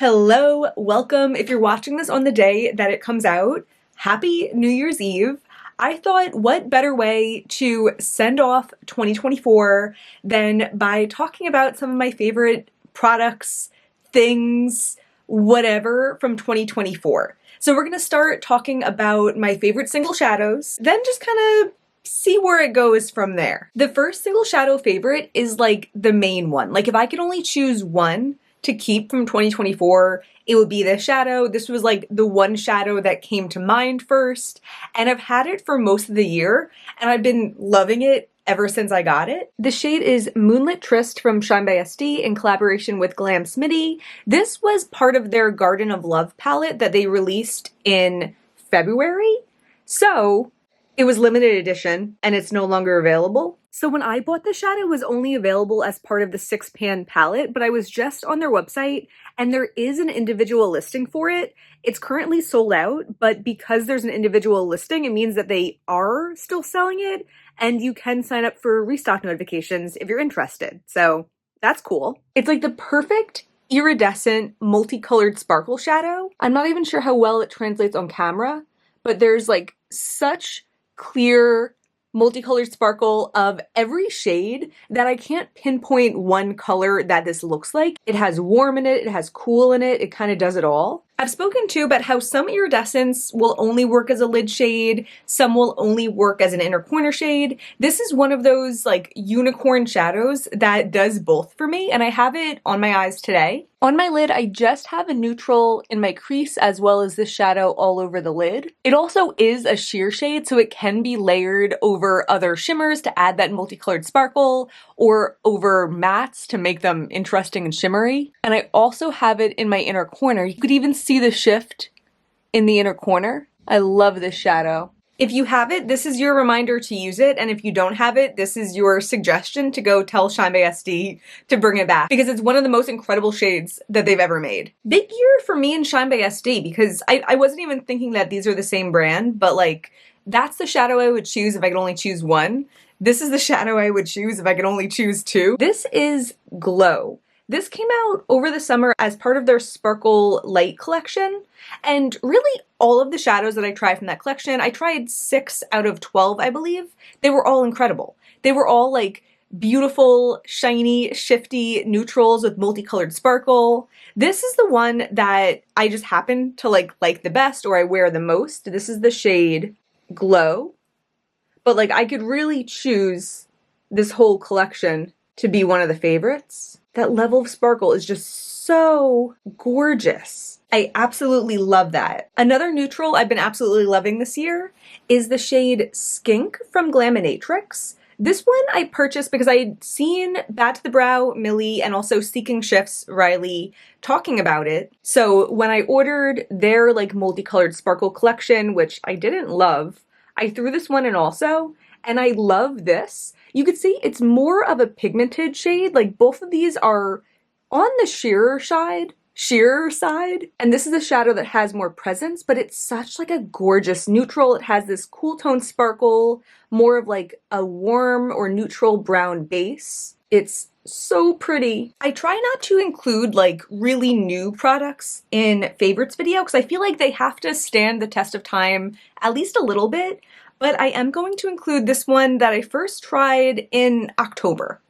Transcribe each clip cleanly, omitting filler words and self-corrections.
Hello, welcome. If you're watching this on the day that it comes out, happy New Year's Eve. I thought what better way to send off 2024 than by talking about some of my favorite products, things, whatever from 2024. So we're going to start talking about my favorite single shadows, then just kind of see where it goes from there. The first single shadow favorite is like the main one. Like if I could only choose one to keep from 2024, it would be this shadow. This was like the one shadow that came to mind first, and I've had it for most of the year, and I've been loving it ever since I got it. The shade is Moonlit Tryst from Shine by SD in collaboration with Glam Smitty. This was part of their Garden of Love palette that they released in February, so it was limited edition and it's no longer available. So when I bought the shadow, it was only available as part of the 6-pan palette, but I was just on their website and there is an individual listing for it. It's currently sold out, but because there's an individual listing, it means that they are still selling it and you can sign up for restock notifications if you're interested. So that's cool. It's like the perfect iridescent multicolored sparkle shadow. I'm not even sure how well it translates on camera, but there's like such clear multicolored sparkle of every shade that I can't pinpoint one color that this looks like. It has warm in it has cool in it kind of does it all. I've spoken too about how some iridescents will only work as a lid shade, some will only work as an inner corner shade. This is one of those like unicorn shadows that does both for me, and I have it on my eyes today. On my lid, I just have a neutral in my crease as well as the shadow all over the lid. It also is a sheer shade, so it can be layered over other shimmers to add that multicolored sparkle or over mattes to make them interesting and shimmery. And I also have it in my inner corner. You could even see the shift in the inner corner. I love this shadow. If you have it, this is your reminder to use it, and if you don't have it, this is your suggestion to go tell Shine by SD to bring it back, because it's one of the most incredible shades that they've ever made. Big year for me and Shine by SD, because I wasn't even thinking that these are the same brand, but like, that's the shadow I would choose if I could only choose one. This is the shadow I would choose if I could only choose two. This is Glow. This came out over the summer as part of their Sparkle Light collection, and really all of the shadows that I tried from that collection, I tried 6 out of 12, I believe. They were all incredible. They were all like beautiful, shiny, shifty neutrals with multicolored sparkle. This is the one that I just happen to like the best, or I wear the most. This is the shade Glow, but like I could really choose this whole collection to be one of the favorites. That level of sparkle is just so gorgeous. I absolutely love that. Another neutral I've been absolutely loving this year is the shade Skink from Glaminatrix. This one I purchased because I had seen Bad to the Brow, Millie, and also Seeking Shifts, Riley, talking about it. So when I ordered their like multicolored sparkle collection, which I didn't love, I threw this one in also, and I love this. You could see it's more of a pigmented shade. Like both of these are on the sheerer side, and this is a shadow that has more presence, but it's such like a gorgeous neutral. It has this cool tone sparkle, more of like a warm or neutral brown base. It's so pretty. I try not to include like really new products in favorites video because I feel like they have to stand the test of time at least a little bit. But I am going to include this one that I first tried in October.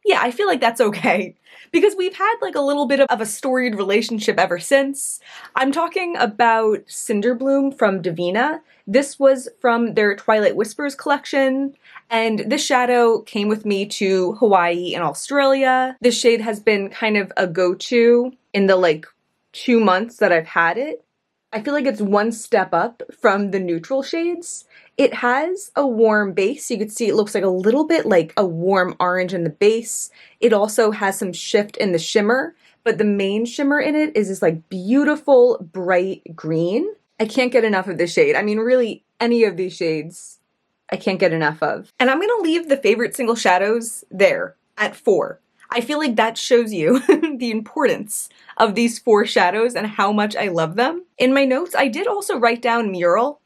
Yeah, I feel like that's okay, because we've had like a little bit of a storied relationship ever since. I'm talking about Cinderbloom from Divina. This was from their Twilight Whispers collection, and this shadow came with me to Hawaii and Australia. This shade has been kind of a go-to in the like 2 months that I've had it. I feel like it's one step up from the neutral shades. It has a warm base. You can see it looks like a little bit like a warm orange in the base. It also has some shift in the shimmer, but the main shimmer in it is this like beautiful bright green. I can't get enough of this shade. I mean, really any of these shades I can't get enough of. And I'm gonna leave the favorite single shadows there at 4. I feel like that shows you the importance of these 4 shadows and how much I love them. In my notes, I did also write down Mural.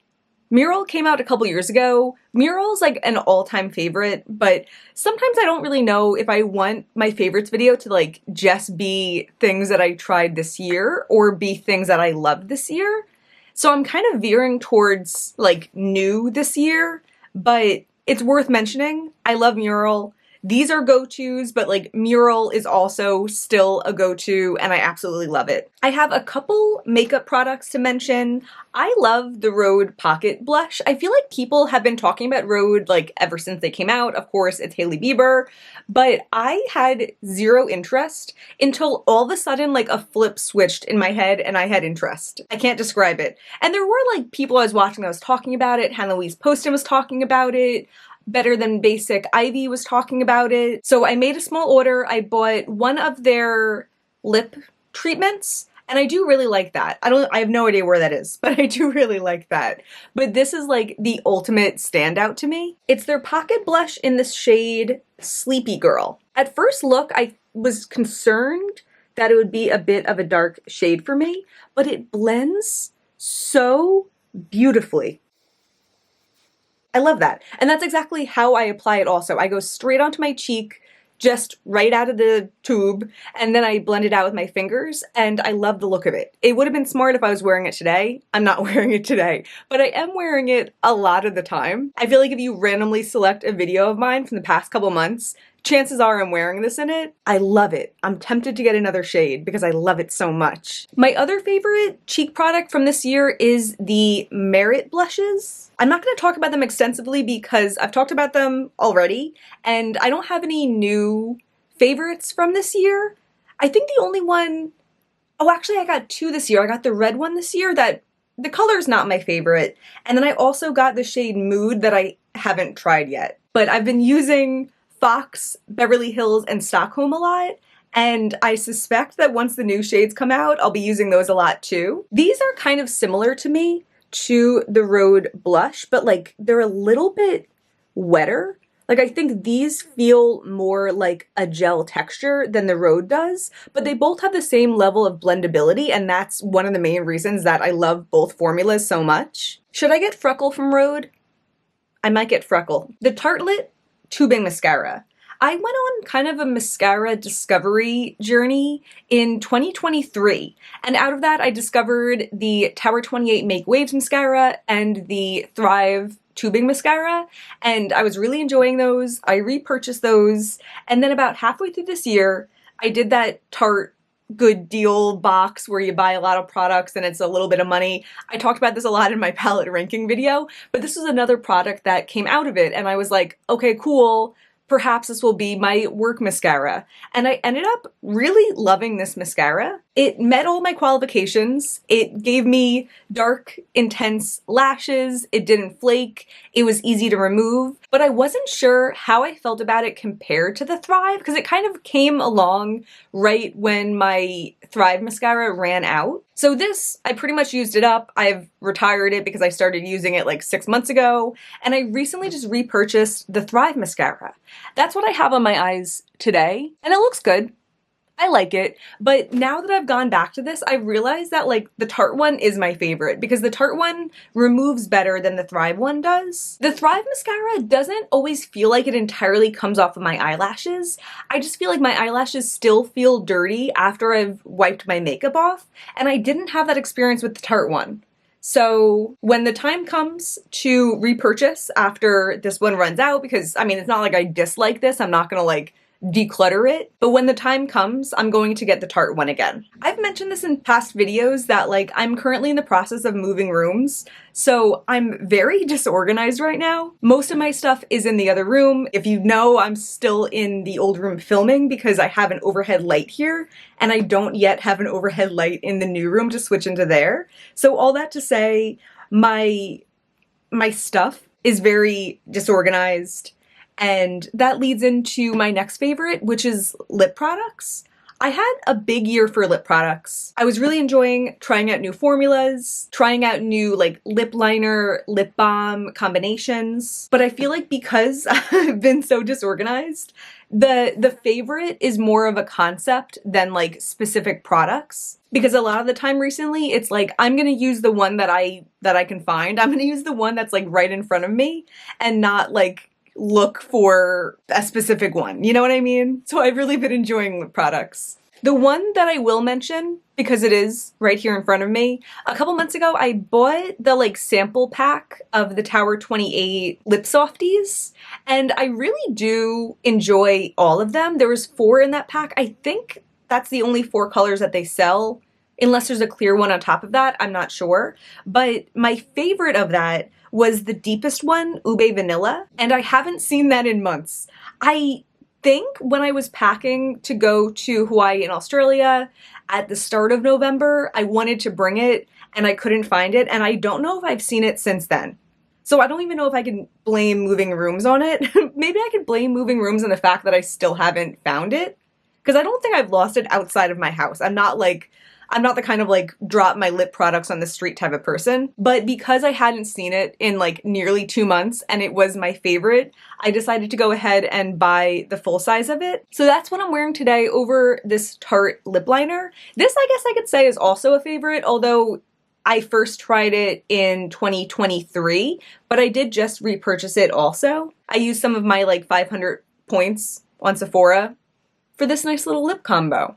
Mural came out a couple years ago. Mural's like an all-time favorite, but sometimes I don't really know if I want my favorites video to like just be things that I tried this year or be things that I loved this year. So I'm kind of veering towards like new this year, but it's worth mentioning. I love Mural. These are go-tos, but like Mural is also still a go-to and I absolutely love it. I have a couple makeup products to mention. I love the Rhode Pocket Blush. I feel like people have been talking about Rhode like ever since they came out. Of course, it's Hailey Bieber, but I had zero interest until all of a sudden like a flip switched in my head and I had interest. I can't describe it. And there were like people I was watching that was talking about it. Hannah Louise Poston was talking about it. Better Than Basic Ivy was talking about it. So I made a small order. I bought one of their lip treatments and I do really like that. I have no idea where that is, but I do really like that. But this is like the ultimate standout to me. It's their pocket blush in the shade Sleepy Girl. At first look, I was concerned that it would be a bit of a dark shade for me, but it blends so beautifully. I love that. And that's exactly how I apply it also. I go straight onto my cheek, just right out of the tube, and then I blend it out with my fingers, and I love the look of it. It would have been smart if I was wearing it today. I'm not wearing it today, but I am wearing it a lot of the time. I feel like if you randomly select a video of mine from the past couple months, chances are I'm wearing this in it. I love it. I'm tempted to get another shade because I love it so much. My other favorite cheek product from this year is the Merit blushes. I'm not going to talk about them extensively because I've talked about them already, and I don't have any new favorites from this year. I think the only one, oh actually I got two this year. I got the red one this year that the color's not my favorite, and then I also got the shade Mood that I haven't tried yet. But I've been using Fox, Beverly Hills, and Stockholm a lot, and I suspect that once the new shades come out, I'll be using those a lot too. These are kind of similar to me to the Rhode blush, but like they're a little bit wetter. Like I think these feel more like a gel texture than the Rhode does, but they both have the same level of blendability, and that's one of the main reasons that I love both formulas so much. Should I get Freckle from Rhode? I might get Freckle. The Tartelette Tubing Mascara. I went on kind of a mascara discovery journey in 2023, and out of that I discovered the Tower 28 Make Waves Mascara and the Thrive Tubing Mascara, and I was really enjoying those. I repurchased those, and then about halfway through this year, I did that Tarte Good Deal box where you buy a lot of products and it's a little bit of money. I talked about this a lot in my palette ranking video, but this was another product that came out of it, and I was like, okay, cool. Perhaps this will be my work mascara. And I ended up really loving this mascara. It met all my qualifications. It gave me dark, intense lashes. It didn't flake. It was easy to remove. But I wasn't sure how I felt about it compared to the Thrive because it kind of came along right when my Thrive mascara ran out. So this, I pretty much used it up. I've retired it because I started using it like 6 months ago. And I recently just repurchased the Thrive mascara. That's what I have on my eyes today. And it looks good. I like it, but now that I've gone back to this, I realized that like the Tarte one is my favorite because the Tarte one removes better than the Thrive one does. The Thrive mascara doesn't always feel like it entirely comes off of my eyelashes. I just feel like my eyelashes still feel dirty after I've wiped my makeup off, and I didn't have that experience with the Tarte one. So when the time comes to repurchase after this one runs out, because I mean, it's not like I dislike this, I'm not gonna like declutter it, but when the time comes, I'm going to get the Tarte one again. I've mentioned this in past videos that like I'm currently in the process of moving rooms, so I'm very disorganized right now. Most of my stuff is in the other room. If you know, I'm still in the old room filming because I have an overhead light here, and I don't yet have an overhead light in the new room to switch into there. So all that to say, my stuff is very disorganized. And that leads into my next favorite, which is lip products. I had a big year for lip products. I was really enjoying trying out new formulas, trying out new like lip liner, lip balm combinations. But I feel like because I've been so disorganized, the favorite is more of a concept than like specific products. Because a lot of the time recently, it's like I'm gonna use the one that I can find. I'm gonna use the one that's like right in front of me and not like look for a specific one. You know what I mean? So I've really been enjoying lip products. The one that I will mention, because it is right here in front of me, a couple months ago I bought the like sample pack of the Tower 28 lip softies, and I really do enjoy all of them. There was 4 in that pack. I think that's the only 4 colors that they sell, unless there's a clear one on top of that, I'm not sure. But my favorite of that was the deepest one, Ube Vanilla, and I haven't seen that in months. I think when I was packing to go to Hawaii and Australia at the start of November, I wanted to bring it and I couldn't find it, and I don't know if I've seen it since then. So I don't even know if I can blame moving rooms on it. Maybe I could blame moving rooms on the fact that I still haven't found it, because I don't think I've lost it outside of my house. I'm not the kind of like drop my lip products on the street type of person, but because I hadn't seen it in like nearly 2 months and it was my favorite, I decided to go ahead and buy the full size of it. So that's what I'm wearing today over this Tarte lip liner. This, I guess I could say, is also a favorite, although I first tried it in 2023, but I did just repurchase it also. I used some of my like 500 points on Sephora for this nice little lip combo.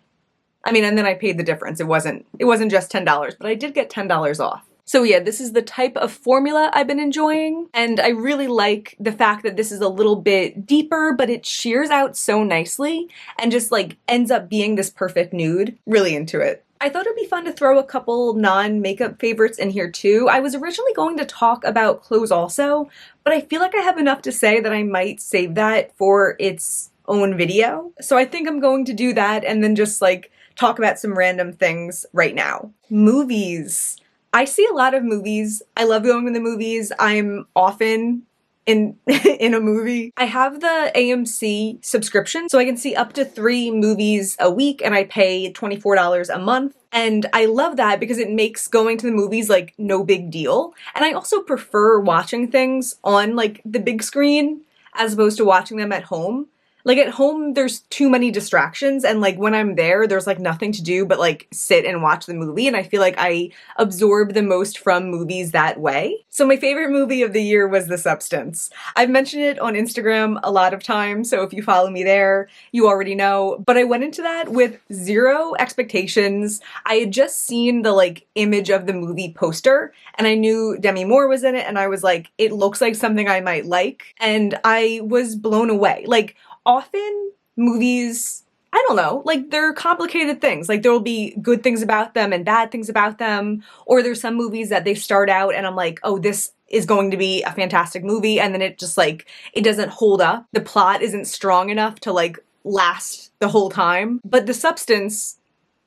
I mean, and then I paid the difference. It wasn't just $10, but I did get $10 off. So yeah, this is the type of formula I've been enjoying, and I really like the fact that this is a little bit deeper, but it sheers out so nicely and just like ends up being this perfect nude. Really into it. I thought it'd be fun to throw a couple non-makeup favorites in here too. I was originally going to talk about clothes also, but I feel like I have enough to say that I might save that for its own video. So I think I'm going to do that and then just like talk about some random things right now. Movies. I see a lot of movies. I love going to the movies. I'm often in in a movie. I have the AMC subscription, so I can see up to 3 movies a week, and I pay $24 a month. And I love that because it makes going to the movies like no big deal. And I also prefer watching things on like the big screen as opposed to watching them at home. Like at home, there's too many distractions, and like when I'm there, there's like nothing to do but like sit and watch the movie, and I feel like I absorb the most from movies that way. So my favorite movie of the year was The Substance. I've mentioned it on Instagram a lot of times, so if you follow me there, you already know, but I went into that with 0 expectations. I had just seen the like image of the movie poster, and I knew Demi Moore was in it, and I was like, it looks like something I might like, and I was blown away. Like, often movies, I don't know, like they're complicated things. Like there'll be good things about them and bad things about them. Or there's some movies that they start out and I'm like, oh, this is going to be a fantastic movie. And then it just like, it doesn't hold up. The plot isn't strong enough to like last the whole time. But The Substance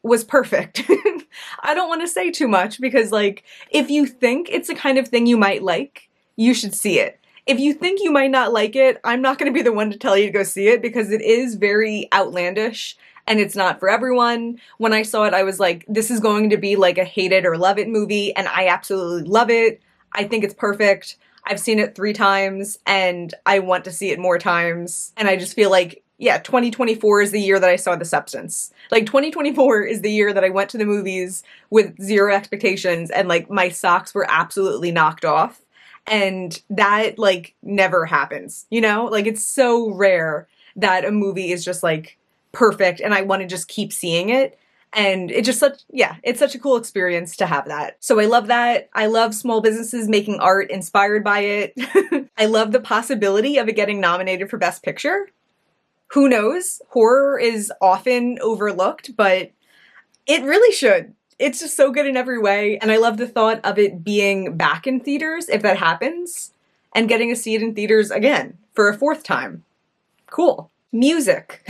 was perfect. I don't want to say too much because like, if you think it's the kind of thing you might like, you should see it. If you think you might not like it, I'm not going to be the one to tell you to go see it because it is very outlandish and it's not for everyone. When I saw it, I was like, this is going to be like a hate it or love it movie, and I absolutely love it. I think it's perfect. I've seen it 3 times and I want to see it more times. And I just feel like, yeah, 2024 is the year that I saw The Substance. Like 2024 is the year that I went to the movies with 0 expectations and like my socks were absolutely knocked off. And that like never happens, you know? Like it's so rare that a movie is just like perfect and I want to just keep seeing it. And it's just it's such a cool experience to have that. So I love that. I love small businesses making art inspired by it. I love the possibility of it getting nominated for Best Picture. Who knows? Horror is often overlooked, but it really should. It's just so good in every way, and I love the thought of it being back in theaters, if that happens, and getting to see it in theaters again for a 4th time. Cool. Music.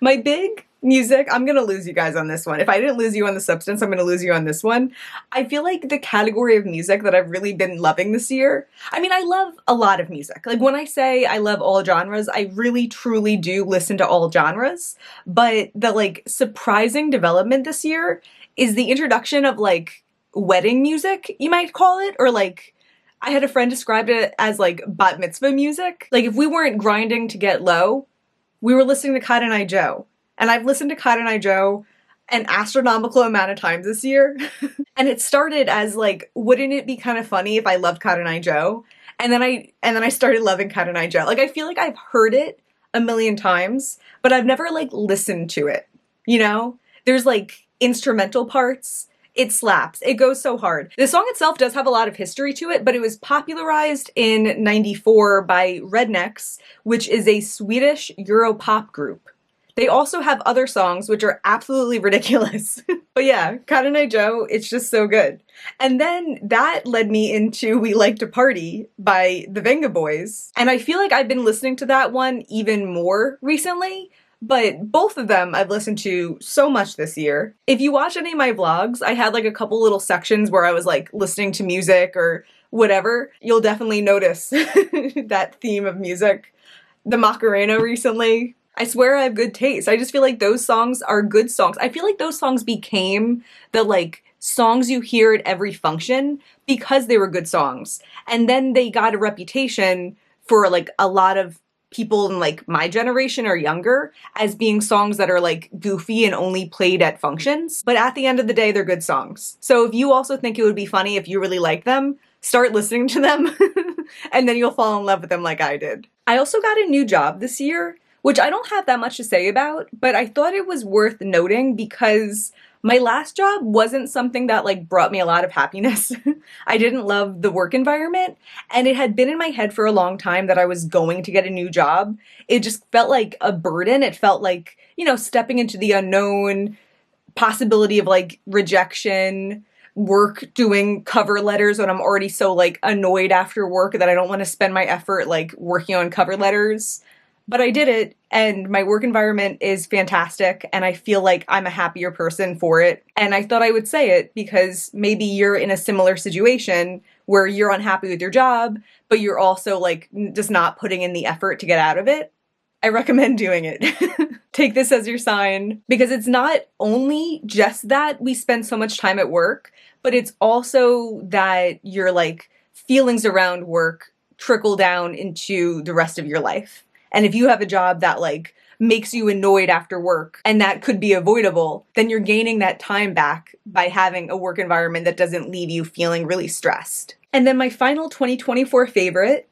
My big music, I'm gonna lose you guys on this one. If I didn't lose you on the substance, I'm gonna lose you on this one. I feel like the category of music that I've really been loving this year, I mean, I love a lot of music. Like when I say I love all genres, I really truly do listen to all genres. But the like surprising development this year is the introduction of like wedding music, you might call it, or like I had a friend describe it as like bat mitzvah music. Like if we weren't grinding to get low, we were listening to Cotton Eye Joe. And I've listened to Cotton Eye Joe an astronomical amount of times this year. And it started as like, wouldn't it be kind of funny if I loved Cotton Eye Joe? And then I started loving Cotton Eye Joe. Like I feel like I've heard it a million times, but I've never like listened to it. You know? There's like instrumental parts. It slaps. It goes so hard. The song itself does have a lot of history to it, but it was popularized in '94 by Rednecks, which is a Swedish Europop group. They also have other songs which are absolutely ridiculous. But yeah, Cotton Eye Joe, it's just so good. And then that led me into We Like to Party by the Venga Boys. And I feel like I've been listening to that one even more recently. But both of them I've listened to so much this year. If you watch any of my vlogs, I had like a couple little sections where I was like listening to music or whatever. You'll definitely notice that theme of music. The Macarena recently. I swear I have good taste. I just feel like those songs are good songs. I feel like those songs became the like songs you hear at every function because they were good songs. And then they got a reputation for like a lot of people in like my generation or younger as being songs that are like goofy and only played at functions. But at the end of the day, they're good songs. So if you also think it would be funny if you really like them, start listening to them and then you'll fall in love with them like I did. I also got a new job this year, which I don't have that much to say about, but I thought it was worth noting because my last job wasn't something that like brought me a lot of happiness. I didn't love the work environment, and it had been in my head for a long time that I was going to get a new job. It just felt like a burden. It felt like, you know, stepping into the unknown, possibility of like rejection, work doing cover letters when I'm already so like annoyed after work that I don't want to spend my effort like working on cover letters. But I did it, and my work environment is fantastic, and I feel like I'm a happier person for it. And I thought I would say it because maybe you're in a similar situation where you're unhappy with your job, but you're also like just not putting in the effort to get out of it. I recommend doing it. Take this as your sign, because it's not only just that we spend so much time at work, but it's also that your like feelings around work trickle down into the rest of your life. And if you have a job that like makes you annoyed after work and that could be avoidable, then you're gaining that time back by having a work environment that doesn't leave you feeling really stressed. And then my final 2024 favorite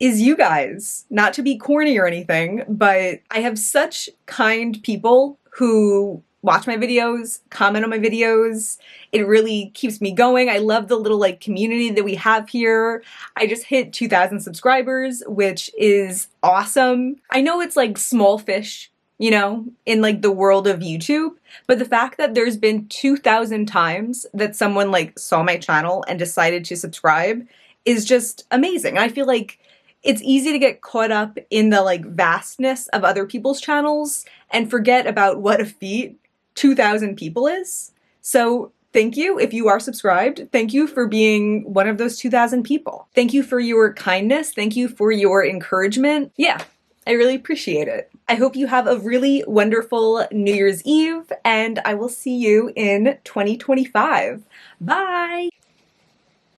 is you guys. Not to be corny or anything, but I have such kind people who watch my videos, comment on my videos. It really keeps me going. I love the little like community that we have here. I just hit 2,000 subscribers, which is awesome. I know it's like small fish, you know, in like the world of YouTube, but the fact that there's been 2,000 times that someone like saw my channel and decided to subscribe is just amazing. I feel like it's easy to get caught up in the like vastness of other people's channels and forget about what a feat 2,000 people is. So thank you if you are subscribed. Thank you for being one of those 2,000 people. Thank you for your kindness. Thank you for your encouragement. Yeah, I really appreciate it. I hope you have a really wonderful New Year's Eve, and I will see you in 2025. Bye!